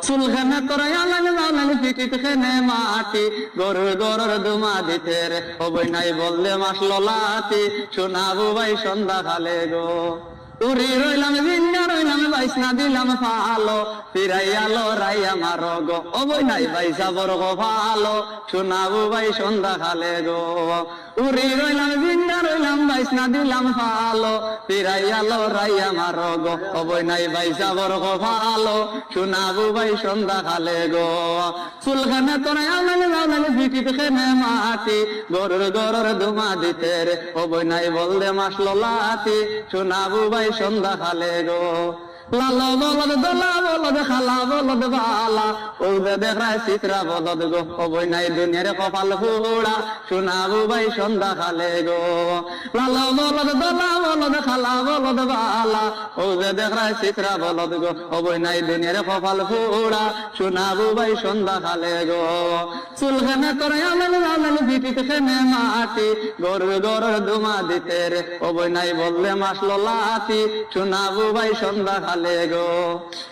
চুলখানে তোরা আলালে আলালে পিটিত খেনে মাটি গরুর গরুর দুমা দিতে রে হবই নাই বললে মাসলো লাতি শোনাবো ভাই সন্ধ্যা খালে গো উড়ি রইলাম জিন্না রইলাম বাইসনা দিলাম ফালো ফিরাই আলো রাই আমার গো হবই নাই বাইসা বড় গো ভালো শোনাবো ভাই সন্ধ্যা খালে গো উড়ি রইলাম জিন্না রইলাম বাইসনা দিলাম ফালো ফিরাই আলো রাই আমার গো হবই নাই বাইসা বড় গো ভালো শোনাবো ভাই সন্ধ্যা খালে গো চুলখানে তোরা আলালে আলালে পিটিত খেনে মাটি গরুর গরুর দুমা দিতে রে হবই নাই বললে মাসলো লাতি শোনাবো ভাই সন্ধ্যা খালে গো লালো বলদ দোলা বলদ খালা বলদ বালা ওবে দেখায় চিত্রা বলদ গো হবই নাই দুনিয়ার কপাল ফুড়া শোনাবো ভাই সন্ধ্যা খালে গো লালো বলদ দোলা বলদ খালা বলদ বালা ওবে দেখায় চিত্রা বলদ গো হবই নাই দুনিয়ার কপাল ফুড়া শোনাবো ভাই সন্ধ্যা খালে গো চুলখানে তোরা আলালে আলালে পিটিত খেনে মাটি গরুর গরুর দুমা দিতে রে হবই নাই বললে মাসলো লাতি শোনাবো ভাই সন্ধ্যা খালে গো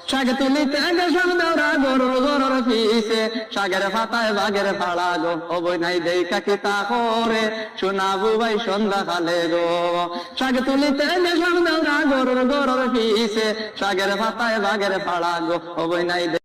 শাক তুলিতে গেছাম দেওরা গরুর গরুর পিছে শাকের পাতায় বাঘের ফাড়া গো হবই নাই দেখা কি তা করে শোনাবো ভাই সন্ধ্যা খালে গো শাক তুলিতে গেছাম দেওরা গরুর গরুর পিছে শাকের পাতায় বাঘের ফাড়া গো হবই নাই